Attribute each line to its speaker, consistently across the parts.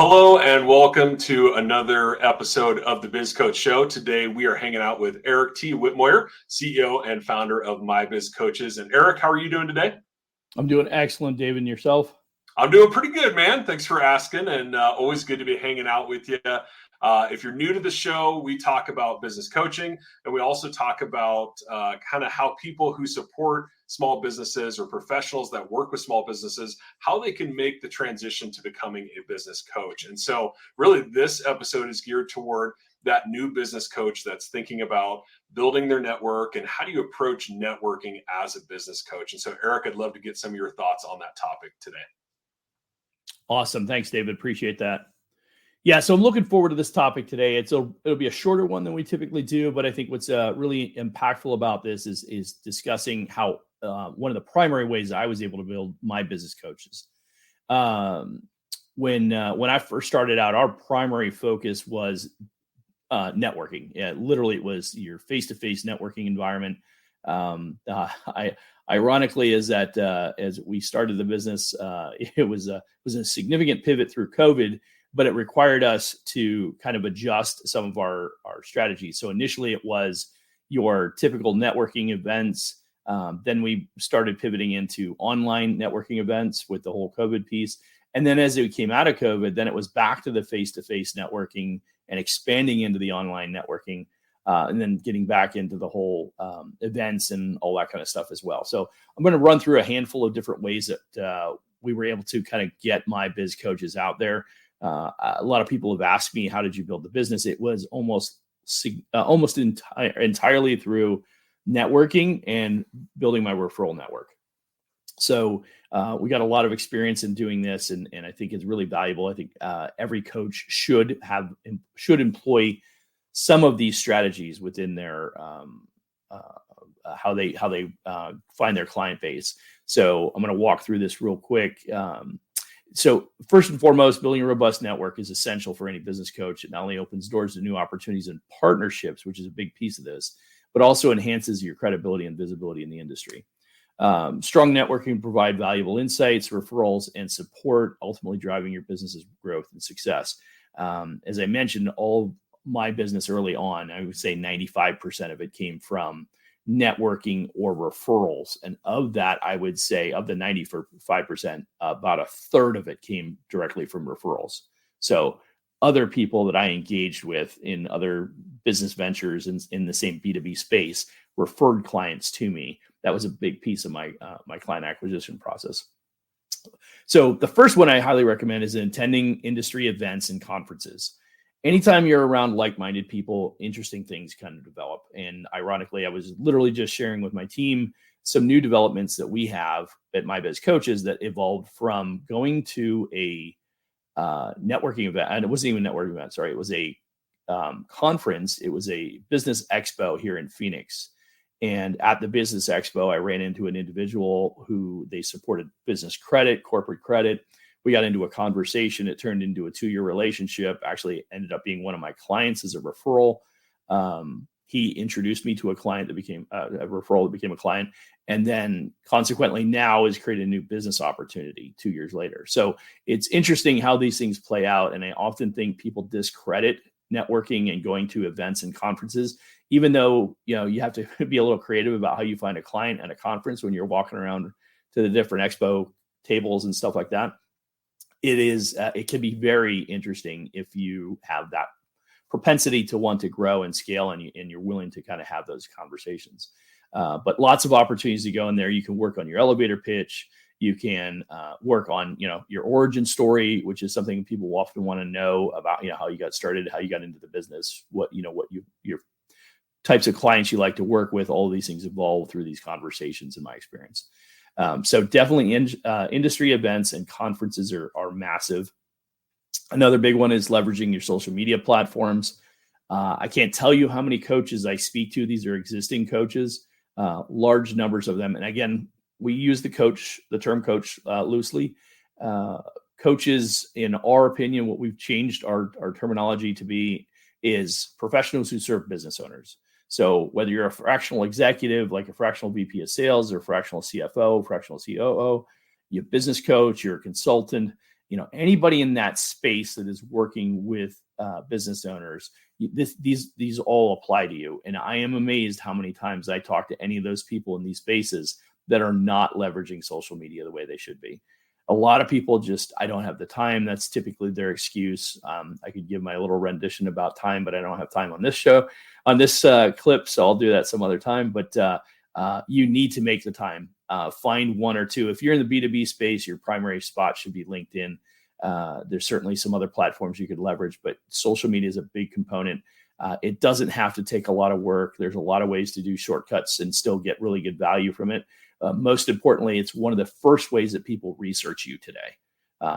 Speaker 1: Hello and welcome to another episode of the Biz Coach Show. Today we are hanging out with Eric T. Whitmoyer, CEO and founder of My Biz Coaches. And Eric, how are you doing today?
Speaker 2: I'm doing excellent, David, and yourself?
Speaker 1: I'm doing pretty good, man. Thanks for asking, and always good to be hanging out with you. If you're new to the show, we talk about business coaching, and we also talk about kind of how people who support small businesses or professionals that work with small businesses, how they can make the transition to becoming a business coach. And so really this episode is geared toward that new business coach that's thinking about building their network and how do you approach networking as a business coach. And so Eric, I'd love to get some of your thoughts on that topic today.
Speaker 2: Awesome. Thanks, David. Appreciate that. Yeah, so I'm looking forward to this topic today. It'll be a shorter one than we typically do, but I think what's really impactful about this is discussing how one of the primary ways I was able to build my business coaches. When I first started out, our primary focus was networking. Yeah, literally, it was your face-to-face networking environment. Ironically, is that as we started the business, it was a significant pivot through COVID, but it required us to kind of adjust some of our strategies. So initially, it was your typical networking events. Then we started pivoting into online networking events with the whole COVID piece. And then as we came out of COVID, then it was back to the face-to-face networking and expanding into the online networking. And then getting back into the whole events and all that kind of stuff as well. So I'm going to run through a handful of different ways that we were able to kind of get my biz coaches out there. A lot of people have asked me, how did you build the business? It was almost entirely through networking and building my referral network. So we got a lot of experience in doing this, and I think it's really valuable. I think every coach should employ some of these strategies within their how they find their client base. So I'm going to walk through this real quick. So first and foremost, building a robust network is essential for any business coach. It not only opens doors to new opportunities and partnerships, which is a big piece of this, but also enhances your credibility and visibility in the industry. Strong networking provide valuable insights, referrals, and support, ultimately driving your business's growth and success. As I mentioned, all my business early on, I would say 95% of it came from networking or referrals. And of that, I would say of the 95%, about a third of it came directly from referrals. So other people that I engaged with in other business ventures in the same B2B space referred clients to me. That was a big piece of my client acquisition process. So the first one I highly recommend is attending industry events and conferences. Anytime you're around like-minded people, interesting things kind of develop. And ironically, I was literally just sharing with my team some new developments that we have at My Biz Coaches that evolved from going to a networking event. And it wasn't even a networking event, sorry. It was a conference. It was a business expo here in Phoenix. And at the business expo, I ran into an individual who they supported business credit, corporate credit. We got into a conversation. It turned into a 2-year relationship. Actually ended up being one of my clients as a referral. He introduced me to a client that became a referral that became a client. And then consequently now has created a new business opportunity 2 years later. So it's interesting how these things play out. And I often think people discredit networking and going to events and conferences, even though, you have to be a little creative about how you find a client at a conference when you're walking around to the different expo tables and stuff like that. It can be very interesting if you have that propensity to want to grow and scale and you're willing to kind of have those conversations. But lots of opportunities to go in there. You can work on your elevator pitch. You can work on, your origin story, which is something people often want to know about, how you got started, how you got into the business, your types of clients you like to work with. All of these things evolve through these conversations in my experience. So definitely industry events and conferences are massive. Another big one is leveraging your social media platforms. I can't tell you how many coaches I speak to. These are existing coaches, large numbers of them. And again, we use the term coach loosely. Coaches, in our opinion, what we've changed our terminology to be is professionals who serve business owners. So whether you're a fractional executive, like a fractional VP of sales or fractional CFO, fractional COO, you're a business coach, you're a consultant, anybody in that space that is working with business owners, these all apply to you. And I am amazed how many times I talk to any of those people in these spaces that are not leveraging social media the way they should be. A lot of people I don't have the time. That's typically their excuse. I could give my little rendition about time, but I don't have time on this show, on this clip. So I'll do that some other time. But you need to make the time. Find one or two. If you're in the B2B space, your primary spot should be LinkedIn. There's certainly some other platforms you could leverage, but social media is a big component. It doesn't have to take a lot of work. There's a lot of ways to do shortcuts and still get really good value from it. Most importantly, it's one of the first ways that people research you today.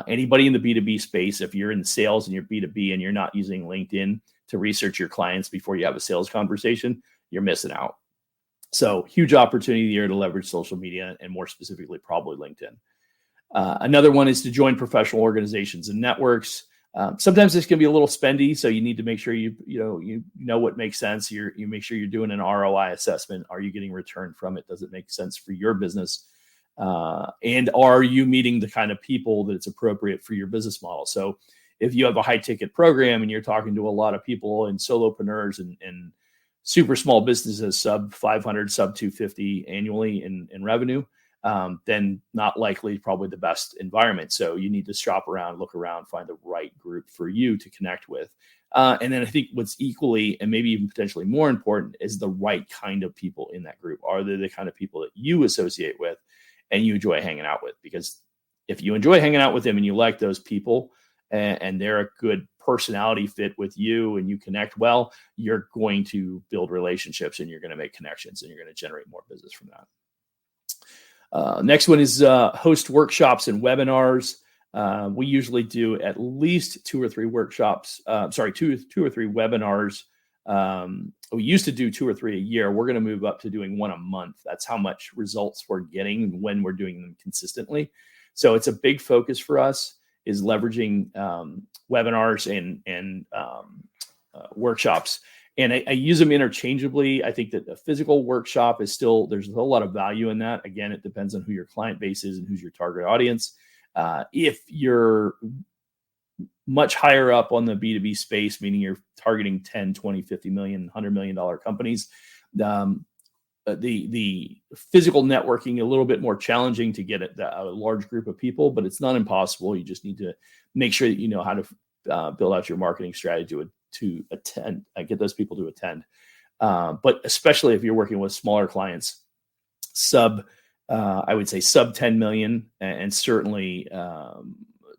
Speaker 2: Anybody in the B2B space, if you're in sales and you're B2B and you're not using LinkedIn to research your clients before you have a sales conversation, you're missing out. So huge opportunity here to leverage social media, and more specifically, probably LinkedIn. Another one is to join professional organizations and networks. Sometimes this can be a little spendy, so you need to make sure you know what makes sense. You make sure you're doing an ROI assessment. Are you getting return from it? Does it make sense for your business? And are you meeting the kind of people that it's appropriate for your business model? So if you have a high ticket program and you're talking to a lot of people and solopreneurs and super small businesses, sub 500, sub 250 annually in revenue, then not likely probably the best environment. So you need to shop around, look around, find the right group for you to connect with. And then I think what's equally and maybe even potentially more important is the right kind of people in that group. Are they the kind of people that you associate with and you enjoy hanging out with? Because if you enjoy hanging out with them and you like those people and they're a good personality fit with you and you connect well, you're going to build relationships and you're going to make connections and you're going to generate more business from that. Next one is host workshops and webinars. We usually do at least 2 or 3 workshops. Two or three webinars. We used to do 2 or 3 a year. We're going to move up to doing 1 a month. That's how much results we're getting when we're doing them consistently. So it's a big focus for us, is leveraging webinars and workshops. And I use them interchangeably. I think that a physical workshop is still, there's a whole lot of value in that. Again, it depends on who your client base is and who's your target audience. If you're much higher up on the B2B space, meaning you're targeting 10, 20, 50 million, $100 million companies, the physical networking a little bit more challenging to get a large group of people, but it's not impossible. You just need to make sure that you know how to build out your marketing strategy to attend, get those people to attend. But especially if you're working with smaller clients, I would say sub 10 million, and certainly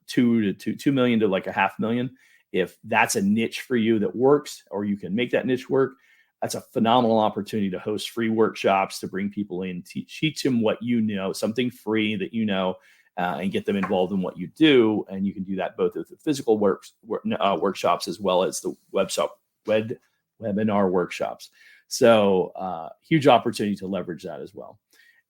Speaker 2: 2 million to like a $500,000. If that's a niche for you that works, or you can make that niche work, that's a phenomenal opportunity to host free workshops, to bring people in, teach them what you know, something free that you know, and get them involved in what you do. And you can do that both with the physical workshops as well as the webinar workshops. So huge opportunity to leverage that as well.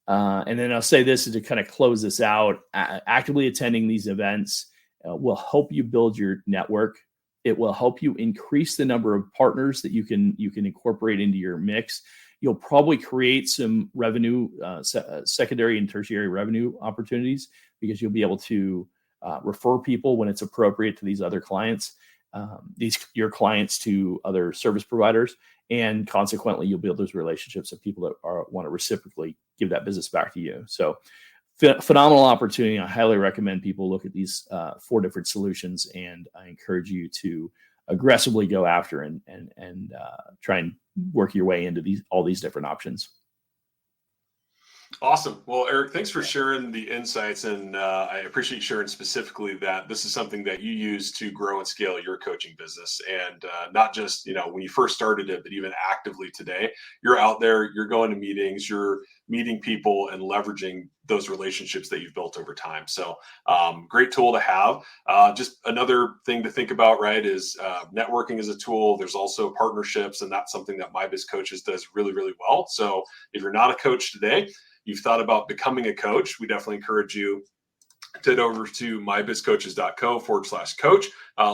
Speaker 2: And then I'll say this to kind of close this out. Actively attending these events will help you build your network. It will help you increase the number of partners that you can incorporate into your mix. You'll probably create some revenue, secondary and tertiary revenue opportunities, because you'll be able to refer people when it's appropriate to these other clients, your clients to other service providers, and consequently, you'll build those relationships of people that want to reciprocally give that business back to you. So, phenomenal opportunity. I highly recommend people look at these 4 different solutions, and I encourage you to aggressively go after and try and work your way into all these different options.
Speaker 1: Awesome. Well, Eric, thanks for sharing the insights. And I appreciate sharing specifically that this is something that you use to grow and scale your coaching business. And not just, when you first started it, but even actively today, you're out there, you're going to meetings, you're meeting people and leveraging those relationships that you've built over time. So great tool to have. Just another thing to think about, right, is networking is a tool. There's also partnerships, and that's something that MyBiz Coaches does really, really well. So if you're not a coach today, you've thought about becoming a coach, we definitely encourage you head over to mybizcoaches.co/coach,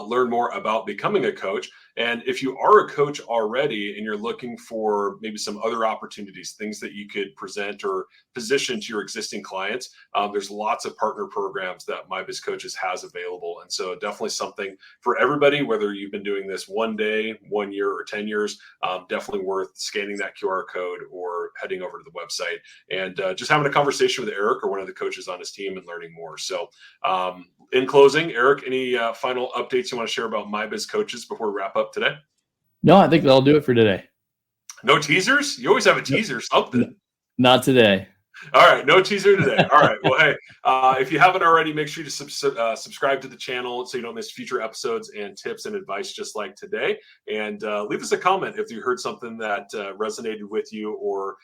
Speaker 1: learn more about becoming a coach. And if you are a coach already and you're looking for maybe some other opportunities, things that you could present or position to your existing clients, there's lots of partner programs that MyBizCoaches has available. And so definitely something for everybody, whether you've been doing this 1 day, 1 year, or 10 years, definitely worth scanning that QR code or heading over to the website and just having a conversation with Eric or one of the coaches on his team and learning more. So in closing, Eric, any final updates you want to share about MyBizCoaches before we wrap up today?
Speaker 2: No, I think that'll do it for today.
Speaker 1: No teasers? You always have a teaser, something.
Speaker 2: Not today.
Speaker 1: All right, no teaser today. All right. Well, hey, if you haven't already, make sure to subscribe to the channel so you don't miss future episodes and tips and advice just like today. And leave us a comment if you heard something that resonated with you or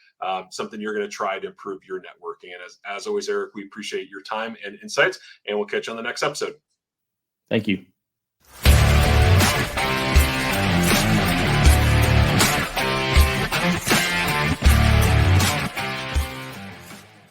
Speaker 1: something you're going to try to improve your networking. And as always, Eric, we appreciate your time and insights, and we'll catch you on the next episode.
Speaker 2: Thank you.